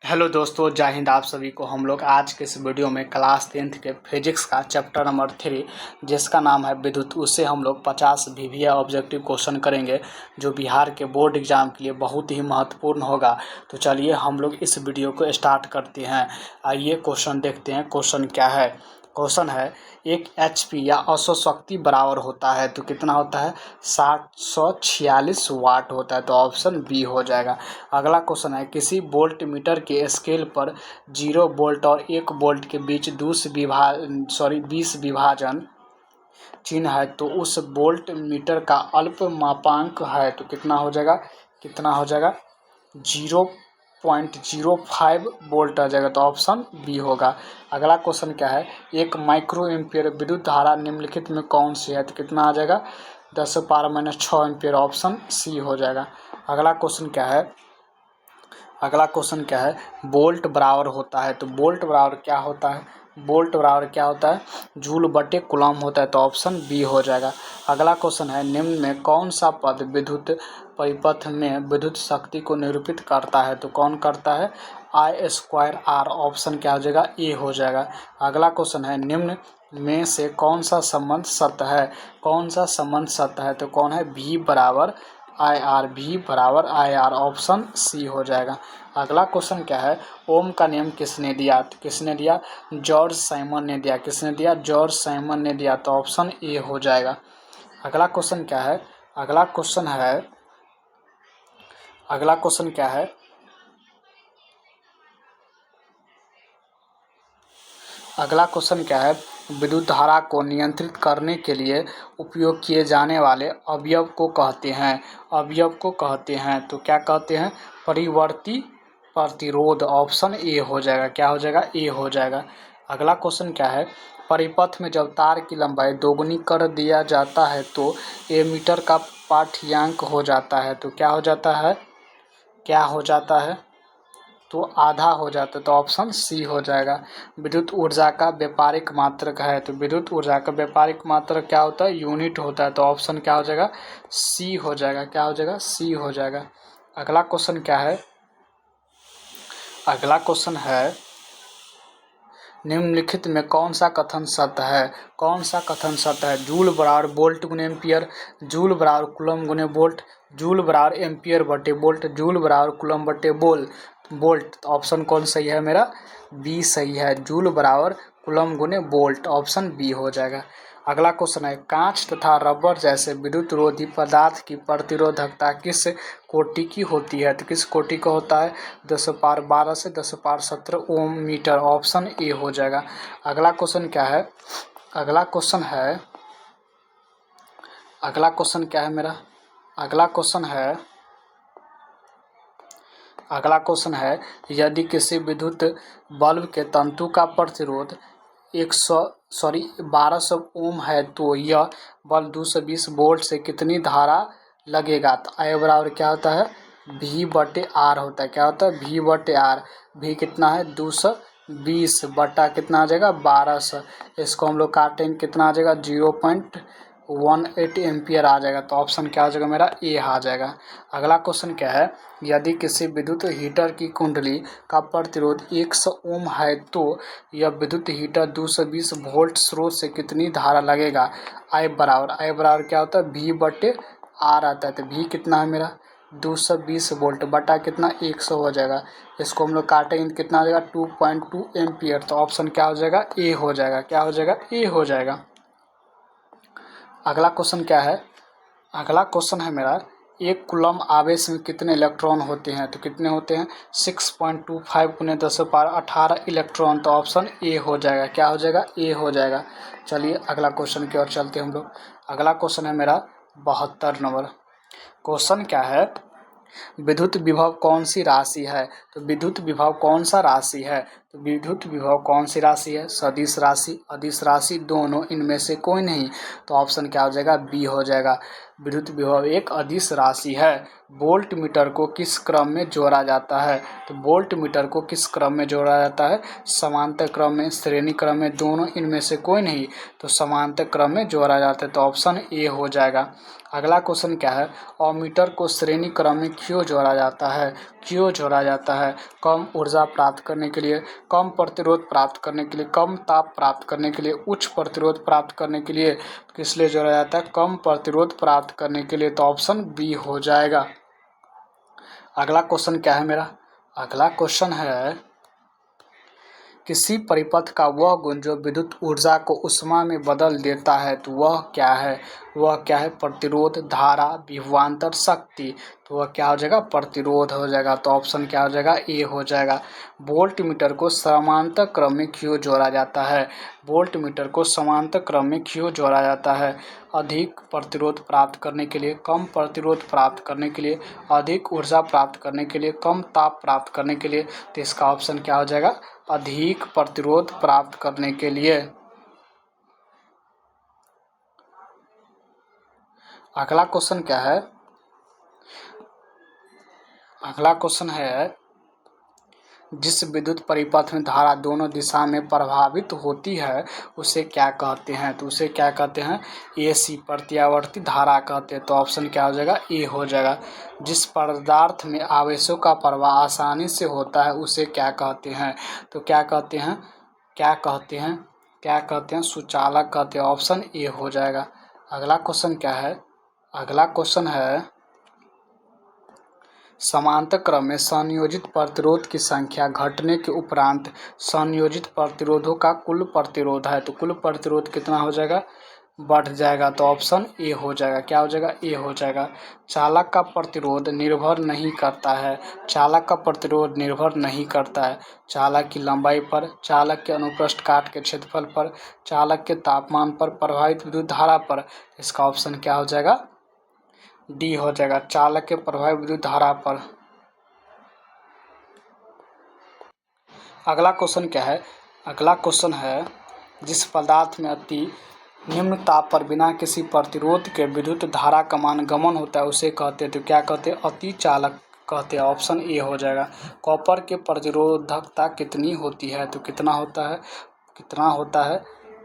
Hello दोस्तों, जय हिंद। आप सभी को हम लोग आज के इस वीडियो में क्लास 10th के फिजिक्स का चैप्टर नंबर 3 जिसका नाम है विद्युत, उससे हम लोग 50 वीवीए ऑब्जेक्टिव क्वेश्चन करेंगे जो बिहार के बोर्ड एग्जाम के लिए बहुत ही महत्वपूर्ण होगा। तो चलिए हम लोग इस वीडियो को स्टार्ट करते हैं। आइए क्वेश्चन देखते हैं। क्वेश्चन क्या है? क्वेश्चन है, एक HP या औसत शक्ति बराबर होता है तो कितना होता है? 746 वाट होता है। तो ऑप्शन बी हो जाएगा। अगला क्वेश्चन है, किसी वोल्ट मीटर के स्केल पर 0 वोल्ट और 1 वोल्ट के बीच 20 विभाजन चिन्ह है तो उस वोल्ट मीटर का अल्प मापांक है तो कितना हो जाएगा? 0.05 वोल्ट आ जाएगा। तो ऑप्शन बी होगा। अगला क्वेश्चन क्या है, एक माइक्रो एम्पियर विद्युत धारा निम्नलिखित में कौन सी है? तो कितना आ जाएगा? 10⁻⁻6 एम्पियर। ऑप्शन सी हो जाएगा। अगला क्वेश्चन क्या है, वोल्ट बराबर होता है। तो वोल्ट बराबर क्या होता है? जूल बटे कूलम होता है। तो ऑप्शन बी हो जाएगा। अगला क्वेश्चन है, निम्न में कौन सा पद विद्युत परिपथ में विद्युत शक्ति को निरूपित करता है? तो कौन करता है? I²R। ऑप्शन क्या हो जाएगा? ए हो जाएगा। अगला क्वेश्चन है, निम्न में से कौन सा संबंध सत्य है? तो कौन है? V बराबर IR। ऑप्शन सी हो जाएगा। अगला क्वेश्चन क्या है, ओम का नियम किसने दिया? तो किसने दिया? जॉर्ज साइमन ने दिया। किसने दिया? जॉर्ज साइमन ने दिया। तो ऑप्शन ए हो जाएगा। अगला क्वेश्चन क्या है, अगला क्वेश्चन क्या है, विद्युत धारा को नियंत्रित करने के लिए उपयोग किए जाने वाले अवयव को कहते हैं। तो क्या कहते हैं? परिवर्ती प्रतिरोध। ऑप्शन ए हो जाएगा। क्या हो जाएगा? ए हो जाएगा। अगला क्वेश्चन क्या है, परिपथ में जब तार की लंबाई दोगुनी कर दिया जाता है तो एमीटर का पाठ्यांक हो जाता है। तो क्या हो जाता है? तो आधा हो जाता है। तो ऑप्शन सी हो जाएगा। विद्युत ऊर्जा का व्यापारिक मात्रक है। तो विद्युत ऊर्जा का व्यापारिक मात्रक क्या होता है? यूनिट होता है। तो ऑप्शन क्या हो जाएगा? सी हो जाएगा। क्या हो जाएगा? सी हो जाएगा। अगला क्वेश्चन क्या है, निम्नलिखित में कौन सा कथन सत्य है? जूल बराबर वोल्ट गुने एम्पियर, जूल बराबर कूलम गुने वोल्ट, जूल बराबर एम्पियर बटे वोल्ट, जूल बराबर कूलम बटे वोल्ट। तो ऑप्शन कौन सही है मेरा? बी सही है। जूल बराबर कूलम गुने वोल्ट। ऑप्शन बी हो जाएगा। अगला क्वेश्चन है, कांच तथा रबर जैसे विद्युत रोधी पदार्थ की प्रतिरोधकता किस कोटि की होती है? तो किस कोटि का होता है? 10⁻12 से 10⁻17 ओम मीटर। ऑप्शन ए हो जाएगा। अगला क्वेश्चन क्या है, अगला क्वेश्चन क्या है मेरा? अगला क्वेश्चन है, यदि किसी विद्युत बल्ब के तंतु का प्रतिरोध 1200 ओम है तो यह बल्ब 220 वोल्ट से कितनी धारा लगेगा? तो आई बराबर क्या होता है? V बटे आर होता है। क्या होता है? V बटे आर। V कितना है? 220 बटा कितना आ जाएगा? 1200। इसको हम लोग काटेंगे, कितना आ जाएगा? 0.18 एम्पियर आ जाएगा। तो ऑप्शन क्या आ जाएगा मेरा? ए आ जाएगा। अगला क्वेश्चन क्या है, यदि किसी विद्युत हीटर की कुंडली का प्रतिरोध 100 ओम है तो यह विद्युत हीटर 220 वोल्ट स्रोत से कितनी धारा लगेगा? आई बराबर क्या होता है? V बटे आर आता है। तो V कितना है मेरा? 220 वोल्ट बटा कितना? 100 हो जाएगा। इसको हम लोग काटेंगे, कितना आ जाएगा? 2.2 एम्पियर। तो ऑप्शन क्या हो जाएगा? ए हो जाएगा। क्या हो जाएगा? ए हो जाएगा। अगला क्वेश्चन क्या है, अगला क्वेश्चन है मेरा, एक कूलम आवेश में कितने इलेक्ट्रॉन होते हैं? तो कितने होते हैं? 6.25 × 10⁻18 इलेक्ट्रॉन। तो ऑप्शन ए हो जाएगा। क्या हो जाएगा? ए हो जाएगा। चलिए अगला क्वेश्चन की ओर चलते हैं हम लोग। अगला क्वेश्चन है मेरा 72 नंबर। क्वेश्चन क्या है, विद्युत विभव कौन सी राशि है? तो विद्युत विभव कौन सा राशि है? तो विद्युत विभव कौन सी राशि है? सदिश राशि, अदिश राशि, दोनों, इनमें से कोई नहीं। तो ऑप्शन क्या हो जाएगा? बी हो जाएगा। विद्युत विभव एक अदिश राशि है। वोल्ट मीटर को किस क्रम में जोड़ा जाता है? तो वोल्ट मीटर को किस क्रम में जोड़ा जाता है? समांतर क्रम में, श्रेणी क्रम में, दोनों, इनमें से कोई नहीं, तो समांतर क्रम में जोड़ा जाता है, तो ऑप्शन ए हो जाएगा। अगला क्वेश्चन क्या है? अमीटर को श्रेणी क्रम में क्यों जोड़ा जाता है? क्यों जोड़ा जाता है? कम ऊर्जा प्राप्त करने के लिए, कम प्रतिरोध प्राप्त करने के लिए, कम ताप प्राप्त करने के लिए, उच्च प्रतिरोध प्राप्त करने के लिए। किस लिए जोड़ा जाता है? कम प्रतिरोध प्राप्त करने के लिए, तो ऑप्शन बी हो जाएगा। अगला क्वेश्चन क्या है मेरा? अगला क्वेश्चन है, किसी परिपथ का वह गुण जो विद्युत ऊर्जा को ऊष्मा में बदल देता है, तो वह क्या है? वह क्या है? प्रतिरोध, धारा, विभवांतर, शक्ति। तो वह क्या हो जाएगा? प्रतिरोध हो जाएगा, तो ऑप्शन क्या हो जाएगा? ए हो जाएगा। वोल्ट मीटर को समांतर क्रम में क्यों जोड़ा जाता है? वोल्ट मीटर को समांतर क्रम में क्यों जोड़ा जाता है? अधिक प्रतिरोध प्राप्त करने के लिए, कम प्रतिरोध प्राप्त करने के लिए, अधिक ऊर्जा प्राप्त करने के लिए, कम ताप प्राप्त करने के लिए। तो इसका ऑप्शन क्या हो जाएगा? अधिक प्रतिरोध प्राप्त करने के लिए। अगला क्वेश्चन क्या है? अगला क्वेश्चन है, जिस विद्युत परिपथ में धारा दोनों दिशा में प्रभावित होती है उसे क्या कहते हैं? तो उसे क्या कहते हैं? एसी, प्रत्यावर्ती धारा कहते हैं, तो ऑप्शन क्या हो जाएगा? ए हो जाएगा। जिस पदार्थ में आवेशों का प्रवाह आसानी से होता है उसे क्या कहते हैं? तो क्या कहते हैं? क्या कहते हैं? क्या कहते हैं? सुचालक कहते हैं, ऑप्शन ए हो जाएगा। अगला क्वेश्चन क्या है? अगला क्वेश्चन है, समांतर क्रम में संयोजित प्रतिरोध की संख्या घटने के उपरांत संयोजित प्रतिरोधों का कुल प्रतिरोध है, तो कुल प्रतिरोध कितना हो जाएगा? बढ़ जाएगा, तो ऑप्शन ए हो जाएगा। क्या हो जाएगा? ए हो जाएगा। चालक का प्रतिरोध निर्भर नहीं करता है। चालक का प्रतिरोध निर्भर नहीं करता है चालक की लंबाई पर, चालक के अनुप्रस्थ काट के क्षेत्रफल पर, चालक के तापमान पर, प्रवाहित विद्युत धारा पर। इसका ऑप्शन क्या हो जाएगा? डी हो जाएगा, चालक के प्रभावित विद्युत धारा पर। अगला क्वेश्चन क्या है? अगला क्वेश्चन है, जिस पदार्थ में अति निम्न ताप पर बिना किसी प्रतिरोध के विद्युत धारा का मान गमन होता है उसे कहते हैं, तो क्या कहते हैं? अति चालक कहते हैं, ऑप्शन ए हो जाएगा। कॉपर के प्रतिरोधकता कितनी होती है? तो कितना होता है? कितना होता है?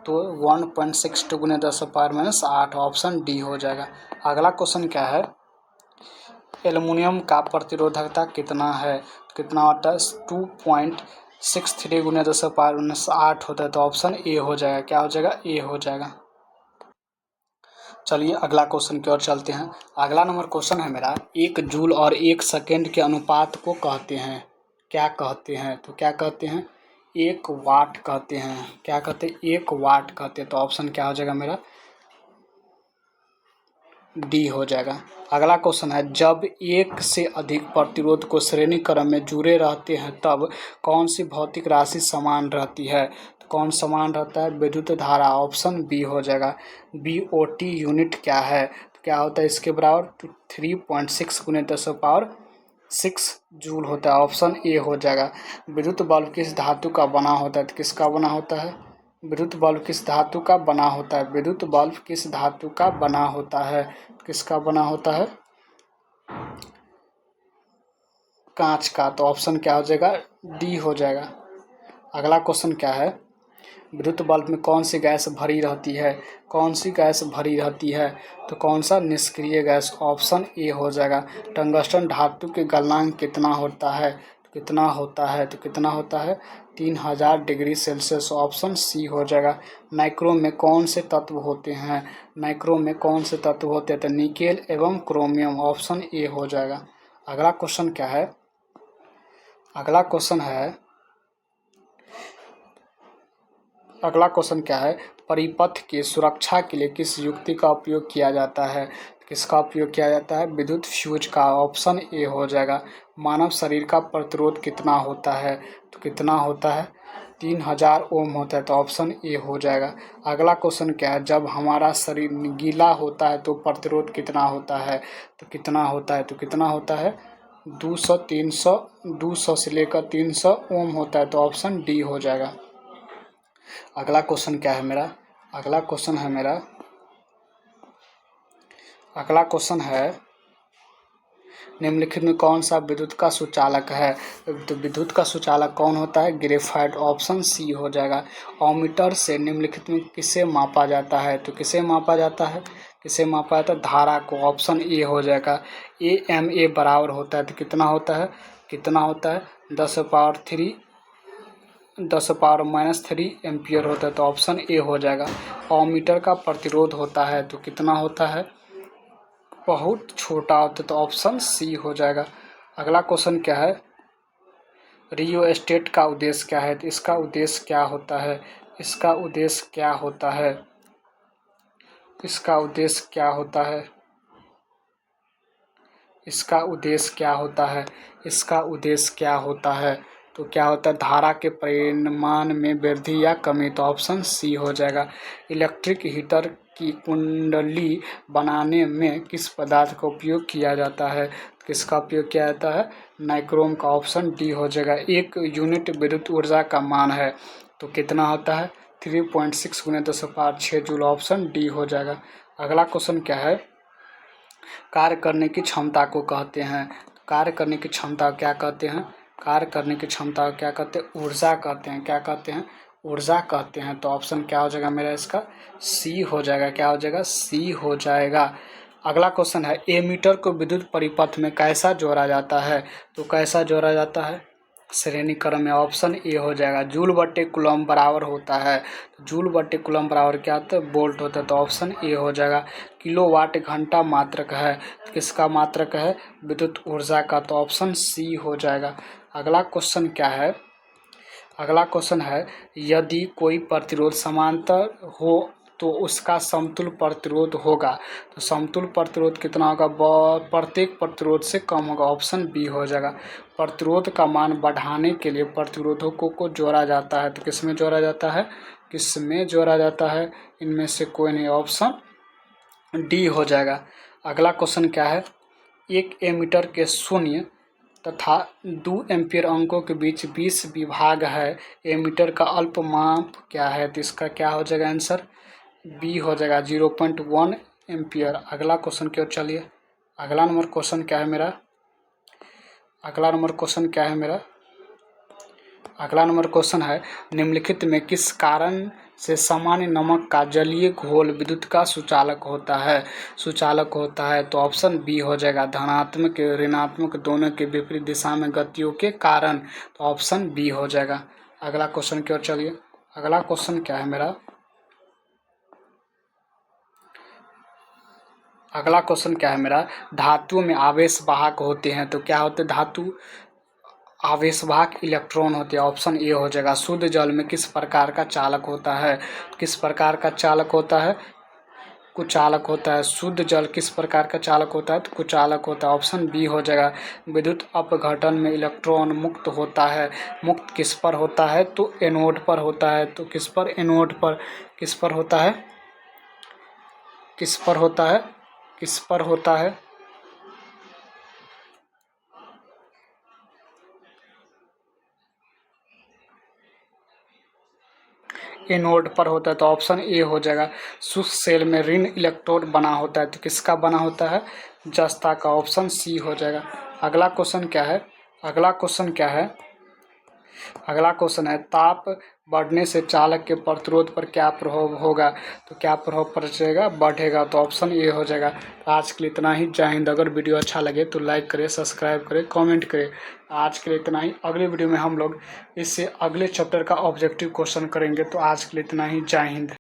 तो 1.62 गुने 10⁻⁻8, ऑप्शन डी हो जाएगा। अगला क्वेश्चन क्या है? एल्युमिनियम का प्रतिरोधकता कितना है? कितना होता है? 2.63 गुने 10⁻⁸ होता है, तो ऑप्शन ए हो जाएगा। क्या हो जाएगा? ए हो जाएगा। चलिए अगला क्वेश्चन की ओर चलते हैं। अगला नंबर क्वेश्चन है मेरा, 1 जूल और 1 सेकेंड के अनुपात को कहते हैं, क्या कहते हैं? तो क्या कहते हैं? 1 वाट कहते हैं। क्या कहते हैं? 1 वाट कहते हैं, तो ऑप्शन क्या हो जाएगा मेरा? डी हो जाएगा। अगला क्वेश्चन है, जब एक से अधिक प्रतिरोध को श्रेणी क्रम में जुड़े रहते हैं तब कौन सी भौतिक राशि समान रहती है? तो कौन समान रहता है? विद्युत धारा, ऑप्शन बी हो जाएगा। बीओटी यूनिट क्या है? तो क्या होता है इसके बराबर? तो 3.6 गुने 10⁻6 जूल होता है, ऑप्शन ए हो जाएगा। विद्युत बल्ब किस धातु का बना होता है? तो किसका बना होता है? विद्युत बल्ब किस धातु का बना होता है? विद्युत बल्ब किस धातु का बना होता है? किसका बना होता है? कांच का, तो ऑप्शन क्या हो जाएगा? डी हो जाएगा। अगला क्वेश्चन क्या है? विद्युत बल्ब में कौन सी गैस भरी रहती है? कौन सी गैस भरी रहती है? तो कौन सा? निष्क्रिय गैस, ऑप्शन ए हो जाएगा। टंगस्टन धातु के गलनांक कितना होता है? कितना होता है? तो कितना होता है? 3000 डिग्री सेल्सियस, ऑप्शन सी हो जाएगा। नाइक्रोम में कौन से तत्व होते हैं? नाइक्रोम में कौन से तत्व होते हैं? तो निकेल एवं क्रोमियम, ऑप्शन ए हो जाएगा। अगला क्वेश्चन क्या है? अगला क्वेश्चन है, अगला क्वेश्चन क्या है? परिपथ की सुरक्षा के लिए किस युक्ति का उपयोग किया जाता है? किसका उपयोग किया जाता है? विद्युत फ्यूज का, ऑप्शन ए हो जाएगा। मानव शरीर का प्रतिरोध कितना होता है? तो कितना होता है? 3000 ओम होता है, तो ऑप्शन ए हो जाएगा। अगला क्वेश्चन क्या है? जब हमारा शरीर गीला होता है तो प्रतिरोध कितना होता है? तो कितना होता है? तो कितना होता है? 200 से लेकर 300 ओम होता है, तो ऑप्शन डी हो जाएगा। अगला क्वेश्चन क्या है मेरा? अगला क्वेश्चन है मेरा, अगला क्वेश्चन है निम्नलिखित में कौन सा विद्युत का सुचालक है। तो विद्युत का सुचालक कौन होता है, ग्रेफाइट, ऑप्शन सी हो जाएगा। ओमीटर से निम्नलिखित में किसे मापा जाता है, तो किसे मापा जाता है, किसे मापा जाता है, धारा को, ऑप्शन ए हो जाएगा। AMA बराबर होता है तो कितना होता है, कितना होता है 10⁻³ एम्पियर होता है तो ऑप्शन ए हो जाएगा। ओमीटर का प्रतिरोध होता है तो कितना होता है, बहुत छोटा होता है तो ऑप्शन सी हो जाएगा। अगला क्वेश्चन क्या है, रियोस्टेट का उद्देश्य क्या है, तो इसका उद्देश्य क्या होता है, इसका उद्देश्य क्या होता है, इसका उद्देश्य क्या होता है, इसका उद्देश्य क्या होता है, इसका उद्देश्य क्या होता है, तो क्या होता है धारा के परिमाण में वृद्धि या कमी, तो ऑप्शन सी हो जाएगा। इलेक्ट्रिक हीटर की कुंडली बनाने में किस पदार्थ का उपयोग किया जाता है, किसका उपयोग किया जाता है, नाइक्रोम का, ऑप्शन डी हो जाएगा। 1 यूनिट विद्युत ऊर्जा का मान है तो कितना होता है 3.6 × 10⁻6 जूल, ऑप्शन डी हो जाएगा। अगला क्वेश्चन क्या है, कार्य करने की क्षमता को कहते हैं, कार्य करने की क्षमता क्या कहते हैं, कार्य करने की क्षमता क्या कहते हैं, ऊर्जा कहते हैं, क्या कहते हैं, ऊर्जा कहते हैं। तो ऑप्शन क्या हो जाएगा मेरा, इसका सी हो जाएगा, क्या हो जाएगा, सी हो जाएगा। अगला क्वेश्चन है एमीटर को विद्युत परिपथ में कैसा जोड़ा जाता है, तो कैसा जोड़ा जाता है, श्रेणी क्रम में, ऑप्शन ए हो जाएगा। जूल बट्टे कूलम बराबर होता है, तो जूल बट्टे कूलम बराबर क्या होता है, वोल्ट होता है तो ऑप्शन ए हो जाएगा। किलोवाट घंटा मात्रक है, तो किसका मात्रक है, विद्युत ऊर्जा का, तो ऑप्शन सी हो जाएगा। अगला क्वेश्चन क्या है, अगला क्वेश्चन है यदि कोई प्रतिरोध समांतर हो तो उसका समतुल्य प्रतिरोध होगा, तो समतुल्य प्रतिरोध कितना होगा, प्रत्येक प्रतिरोध से कम होगा, ऑप्शन बी हो जाएगा। प्रतिरोध का मान बढ़ाने के लिए प्रतिरोधकों को जोड़ा जाता है तो किसमें जोड़ा जाता है, किसमें जोड़ा जाता है, इनमें से कोई नहीं, ऑप्शन डी हो जाएगा। अगला क्वेश्चन क्या है, 1 एमीटर के शून्य तथा 2 एम्पीयर अंकों के बीच 20 विभाग है, एमीटर का अल्पमाप क्या है, तो इसका क्या हो जाएगा आंसर, बी हो जाएगा 0.1 एम्पियर। अगला क्वेश्चन की ओर चलिए, अगला नंबर क्वेश्चन क्या है मेरा, अगला नंबर क्वेश्चन क्या है मेरा, अगला नंबर क्वेश्चन है निम्नलिखित में किस कारण से सामान्य नमक का जलीय घोल विद्युत का सुचालक होता है, सुचालक होता है, तो ऑप्शन बी हो जाएगा। धनात्मक ऋणात्मक दोनों के विपरीत दिशा में गतियों के कारण, तो ऑप्शन बी हो जाएगा। अगला क्वेश्चन की ओर चलिए, अगला क्वेश्चन क्या है मेरा, अगला क्वेश्चन क्या है मेरा, धातुओं में आवेश वाहक होते हैं तो क्या होते हैं, धातु आवेश वाहक इलेक्ट्रॉन होते हैं, ऑप्शन ए हो जाएगा। शुद्ध जल में किस प्रकार का चालक होता है, किस प्रकार का चालक होता है, कुचालक होता है। शुद्ध जल किस प्रकार का चालक होता है, तो कुचालक होता है, ऑप्शन बी हो जाएगा। विद्युत अपघटन में इलेक्ट्रॉन मुक्त होता है, मुक्त किस पर होता है, तो एनोड पर होता है, तो किस पर, एनोड पर, किस पर होता है, किस पर होता है, किस पर होता है, एनोड पर होता है, तो ऑप्शन ए हो जाएगा। शुष्क सेल में ऋण इलेक्ट्रोड बना होता है तो किसका बना होता है, जस्ता का, ऑप्शन सी हो जाएगा। अगला क्वेश्चन क्या है, अगला क्वेश्चन क्या है, अगला क्वेश्चन है ताप बढ़ने से चालक के प्रतिरोध पर क्या प्रभाव होगा, तो क्या प्रभाव पड़ेगा, बढ़ेगा, तो ऑप्शन ए हो जाएगा। आज के लिए इतना ही, जय हिंद। अगर वीडियो अच्छा लगे तो लाइक करें, सब्सक्राइब करें, कमेंट करें। आज के लिए इतना ही, अगले वीडियो में हम लोग इससे अगले चैप्टर का ऑब्जेक्टिव क्वेश्चन करेंगे। तो आज के लिए इतना ही, जय हिंद।